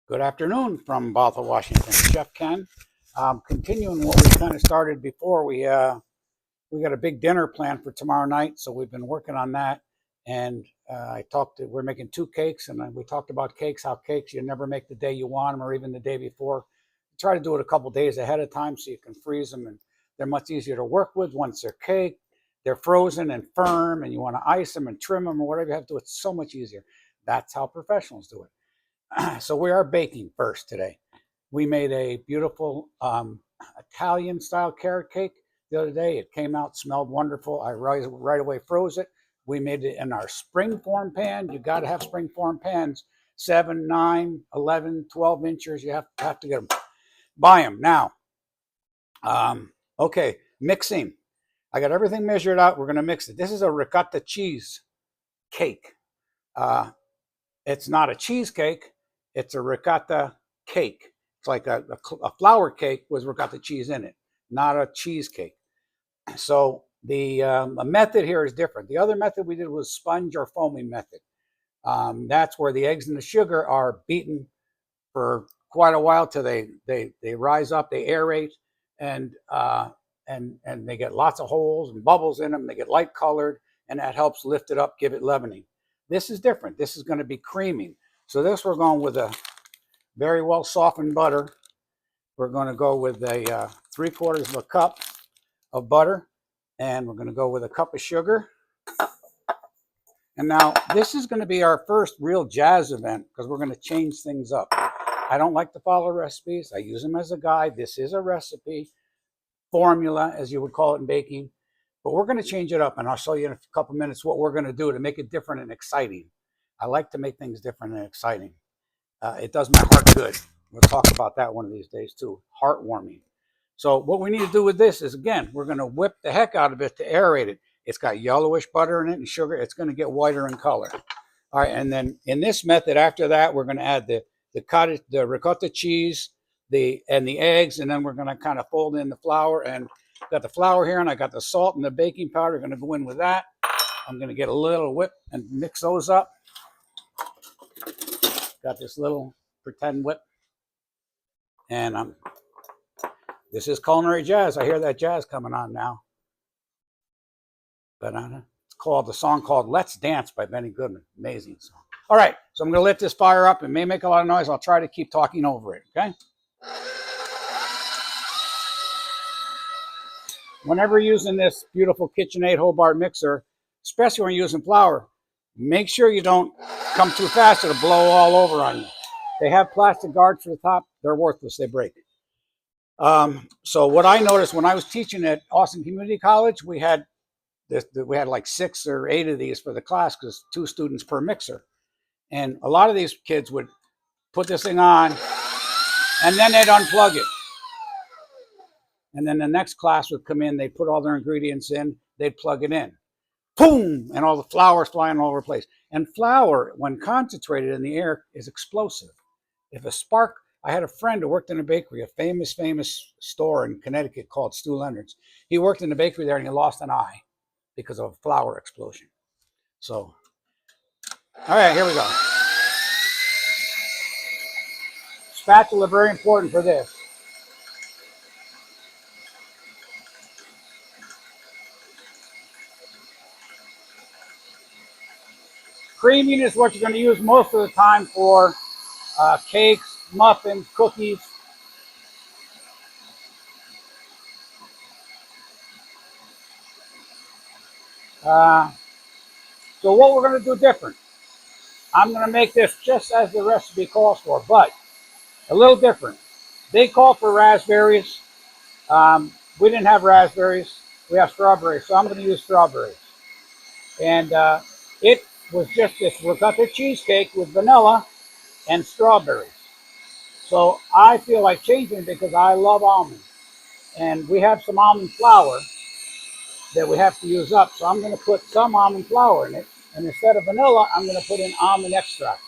Good afternoon from Bothell, Washington. Chef Ken. Continuing what we kind of started before, we got a big dinner planned for tomorrow night, so we've been working on that. And we're making two cakes, and we talked about cakes, how cakes you never make the day you want them or even the day before. Try to do it a couple days ahead of time so you can freeze them, and they're much easier to work with once they're caked. They're frozen and firm, and you want to ice them and trim them or whatever you have to do. It's so much easier. That's how professionals do it. So we are baking first today. We made a beautiful Italian style carrot cake the other day. It came out, smelled wonderful. I right away froze it. We made it in our spring form pan. You got to have spring form pans, 7, 9, 11, 12 inches. You have to get them. Buy them now. Okay, mixing. I got everything measured out. We're going to mix it. This is a ricotta cheese cake. Uh, it's not a cheesecake. It's a ricotta cake. It's like a flour cake with ricotta cheese in it, not a cheesecake. So the method here is different. The other method we did was sponge or foaming method. That's where the eggs and the sugar are beaten for quite a while till they rise up, they aerate, and and they get lots of holes and bubbles in them. They get light colored, and that helps lift it up, give it leavening. This is different. This is going to be creaming. So this we're going with a very well softened butter. We're going to go with a 3/4 of a cup of butter, and we're going to go with a cup of sugar. And now this is going to be our first real jazz event because we're going to change things up. I don't like to follow recipes. I use them as a guide. This is a recipe formula, as you would call it in baking, but we're going to change it up, and I'll show you in a couple minutes what we're going to do to make it different and exciting. I like to make things different and exciting. It does my heart good. We'll talk about that one of these days too. Heartwarming. So what we need to do with this is, again, we're going to whip the heck out of it to aerate it. It's got yellowish butter in it and sugar. It's going to get whiter in color. All right, and then in this method, after that, we're going to add the ricotta cheese, the eggs, and then we're going to kind of fold in the flour. And got the flour here, and I got the salt and the baking powder. Going to go in with that. I'm going to get a little whip and mix those up. Got this little pretend whip, and this is culinary jazz. I hear that jazz coming on now. But it's called the song called "Let's Dance" by Benny Goodman. Amazing song. All right, so I'm going to let this fire up. It may make a lot of noise. I'll try to keep talking over it. Okay. Whenever you're using this beautiful KitchenAid Hobart mixer, especially when you're using flour, make sure you don't come too fast. It'll blow all over on you. They have plastic guards for the top. They're worthless. They break. So what I noticed when I was teaching at Austin Community College, we had like 6 or 8 of these for the class because 2 students per mixer. And a lot of these kids would put this thing on and then they'd unplug it. And then the next class would come in, they'd put all their ingredients in, they'd plug it in. Boom! And all the flour's flying all over the place. And flour, when concentrated in the air, is explosive. If a spark, I had a friend who worked in a bakery, a famous store in Connecticut called Stu Leonard's. He worked in the bakery there and he lost an eye because of a flour explosion. So, all right, here we go. Spatula, very important for this. Creaming is what you're going to use most of the time for cakes, muffins, cookies. So what we're going to do different, I'm going to make this just as the recipe calls for, but a little different. They call for raspberries. We didn't have raspberries. We have strawberries, so I'm going to use strawberries. And it was just this ricotta cheesecake with vanilla and strawberries. So I feel like changing it because I love almonds. And we have some almond flour that we have to use up. So I'm going to put some almond flour in it. And instead of vanilla, I'm going to put in almond extract.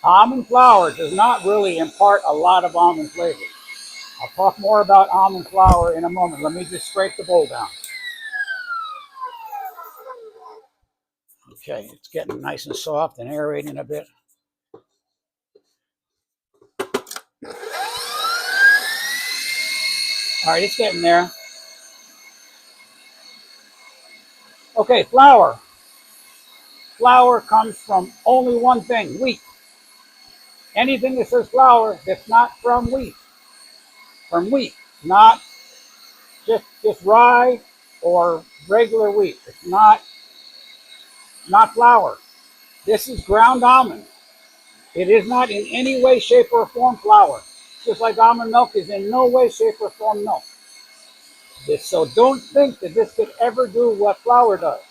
Almond flour does not really impart a lot of almond flavor. I'll talk more about almond flour in a moment. Let me just scrape the bowl down. Okay, it's getting nice and soft and aerating a bit. All right, it's getting there. Okay, flour. Flour comes from only one thing, wheat. Anything that says flour that's not from wheat, not just rye or regular wheat. It's not flour. This is ground almond. It is not in any way, shape, or form flour. Just like almond milk is in no way, shape, or form milk. So don't think that this could ever do what flour does.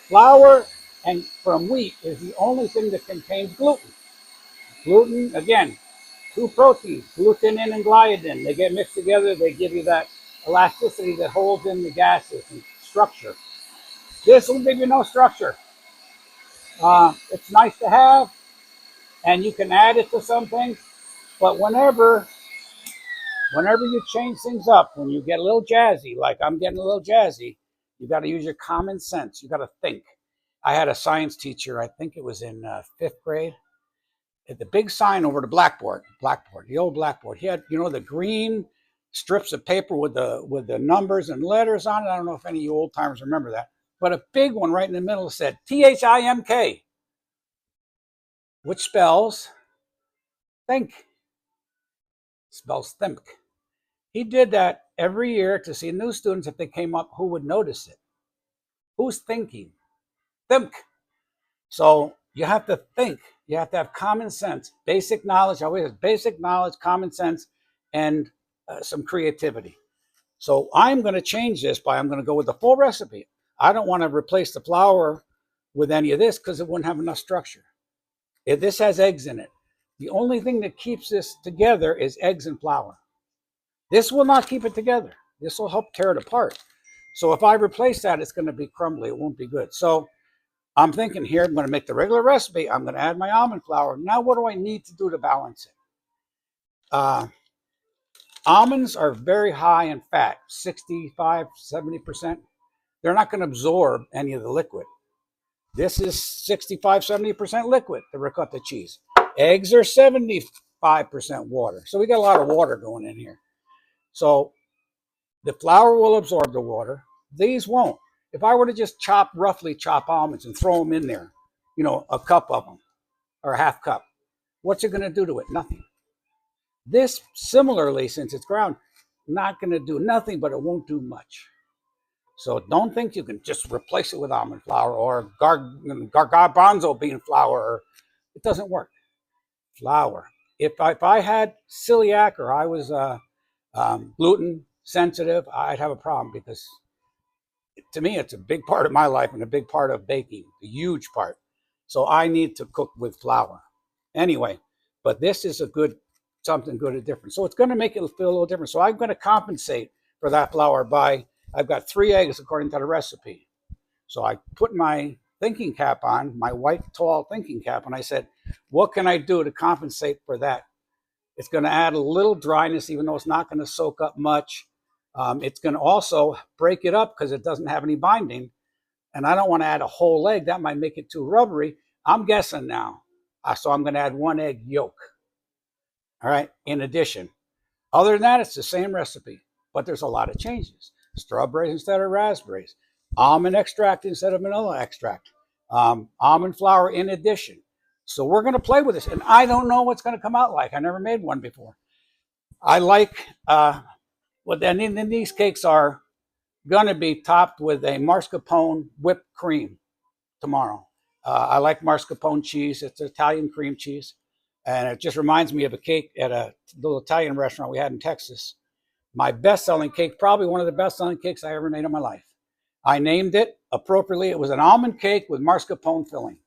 Flour and from wheat is the only thing that contains gluten. Gluten, again, two proteins, glutenin and gliadin. They get mixed together, they give you that elasticity that holds in the gases and structure. This will give you no structure. It's nice to have, and you can add it to some things, but whenever you change things up, when you get a little jazzy, like I'm getting a little jazzy, you got to use your common sense. You got to think. I had a science teacher, I think it was in fifth grade, at the big sign over the blackboard, the old blackboard. He had, the green strips of paper with the numbers and letters on it. I don't know if any of you old timers remember that, but a big one right in the middle said THIMK, which spells think. Spells think. He did that every year to see new students if they came up who would notice it. Who's thinking? Think. So you have to think. You have to have common sense, basic knowledge. I always have basic knowledge, common sense, and some creativity. So I'm going to change this I'm going to go with the full recipe. I don't want to replace the flour with any of this because it wouldn't have enough structure. If this has eggs in it, the only thing that keeps this together is eggs and flour. This will not keep it together. This will help tear it apart. So if I replace that, it's going to be crumbly. It won't be good. So I'm thinking here, I'm going to make the regular recipe. I'm going to add my almond flour. Now, what do I need to do to balance it? Almonds are very high in fat, 65, 70%. They're not going to absorb any of the liquid. This is 65, 70% liquid, the ricotta cheese. Eggs are 75% water. So we got a lot of water going in here. So the flour will absorb the water. These won't. If I were to just roughly chop almonds and throw them in there, a cup of them or a half cup, what's it going to do to it? Nothing. This, similarly, since it's ground, not going to do nothing, but it won't do much. So don't think you can just replace it with almond flour or garbanzo bean flour. It doesn't work. Flour. If I had celiac or I was gluten sensitive, I'd have a problem because to me, it's a big part of my life and a big part of baking, a huge part. So I need to cook with flour. Anyway, but this is something good and different. So it's going to make it feel a little different. So I'm going to compensate for that flour I've got 3 eggs according to the recipe. So I put my thinking cap on, my white tall thinking cap, and I said, what can I do to compensate for that? It's going to add a little dryness, even though it's not going to soak up much. It's going to also break it up because it doesn't have any binding. And I don't want to add a whole egg. That might make it too rubbery. I'm guessing now. So I'm going to add 1 egg yolk. All right, in addition. Other than that, it's the same recipe, but there's a lot of changes. Strawberries instead of raspberries, almond extract instead of vanilla extract, almond flour in addition. So we're going to play with this, and I don't know what's going to come out like. I never made one before. I like, then these cakes are going to be topped with a mascarpone whipped cream tomorrow. I like mascarpone cheese. It's Italian cream cheese. And it just reminds me of a cake at a little Italian restaurant we had in Texas. My best-selling cake, probably one of the best-selling cakes I ever made in my life. I named it appropriately. It was an almond cake with mascarpone filling.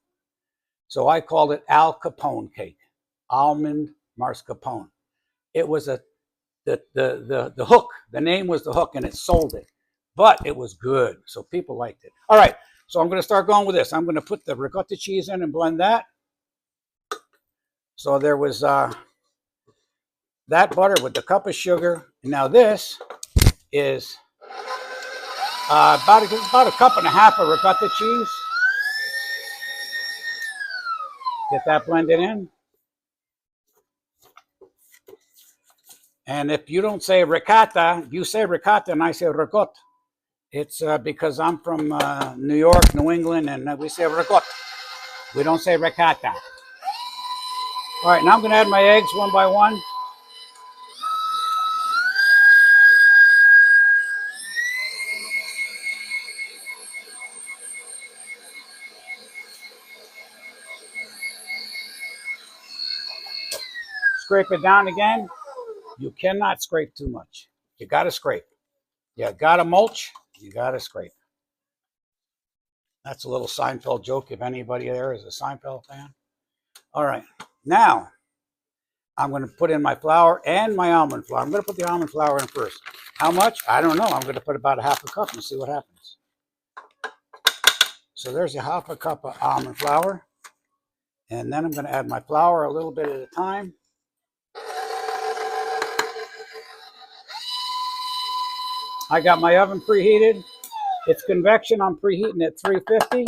So I called it Al Capone cake, almond mascarpone. It was the hook. The name was the hook, and it sold it. But it was good, so people liked it. All right, so I'm going to start going with this. I'm going to put the ricotta cheese in and blend that. So there was that butter with the cup of sugar. And now this is about a cup and a half of ricotta cheese. Get that blended in. And if you don't say ricotta, you say ricotta and I say ricotta. It's because I'm from New York, New England, and we say ricotta. We don't say ricotta. All right, now I'm going to add my eggs one by one. Scrape it down again. You cannot scrape too much. You got to scrape. You got to mulch. You got to scrape. That's a little Seinfeld joke if anybody there is a Seinfeld fan. All right, now I'm going to put in my flour and my almond flour. I'm going to put the almond flour in first. How much? I don't know. I'm going to put about a half a cup and see what happens. So there's a half a cup of almond flour. And then I'm going to add my flour a little bit at a time. I got my oven preheated. It's convection. I'm preheating at 350.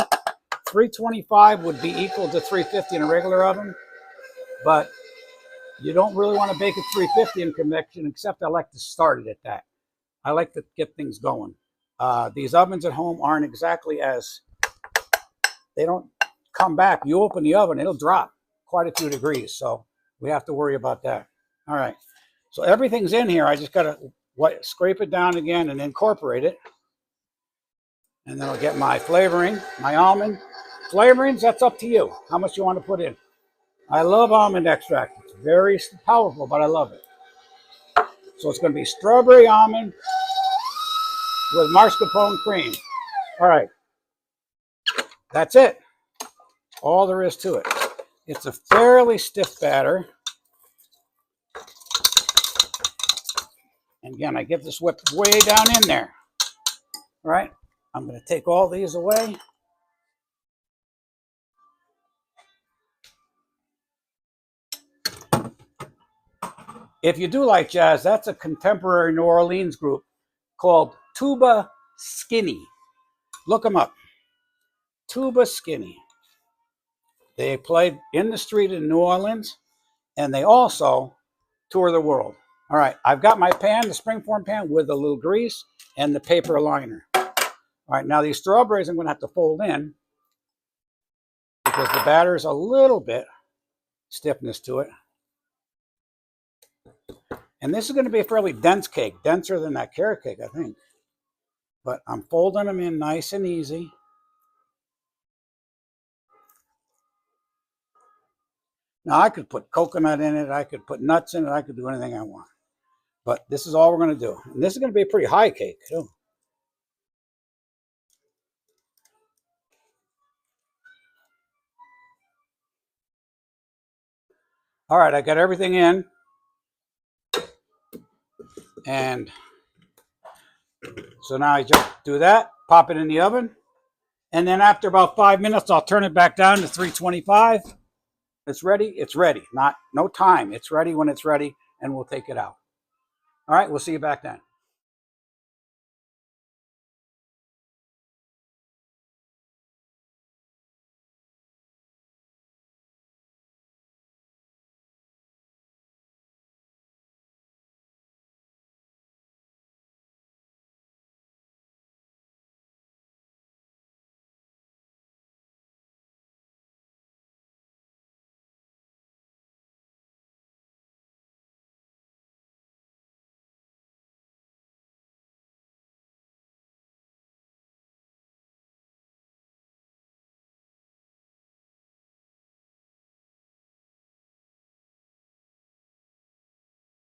325 would be equal to 350 in a regular oven. But you don't really want to bake at 350 in convection, except I like to start it at that. I like to get things going. These ovens at home aren't exactly as, they don't come back. You open the oven, it'll drop quite a few degrees. So we have to worry about that. All right. So everything's in here. I just got to scrape it down again and incorporate it. And then I'll get my flavoring, my almond. Flavorings, that's up to you, how much you want to put in. I love almond extract. It's very powerful, but I love it. So it's going to be strawberry almond with mascarpone cream. All right. That's it. All there is to it. It's a fairly stiff batter. And again, I get this whipped way down in there. All right. I'm going to take all these away. If you do like jazz, that's a contemporary New Orleans group called Tuba Skinny. Look them up. Tuba Skinny. They played in the street in New Orleans, and they also tour the world. All right, I've got my pan, the springform pan, with a little grease and the paper liner. All right, now these strawberries I'm going to have to fold in because the batter is a little bit stiffness to it. And this is going to be a fairly dense cake, denser than that carrot cake, I think. But I'm folding them in nice and easy. Now, I could put coconut in it. I could put nuts in it. I could do anything I want. But this is all we're going to do. And this is going to be a pretty high cake, too. All right, I got everything in. And so now I just do that, pop it in the oven. And then after about 5 minutes, I'll turn it back down to 325. It's ready. It's ready. No time. It's ready when it's ready, and we'll take it out. All right, we'll see you back then.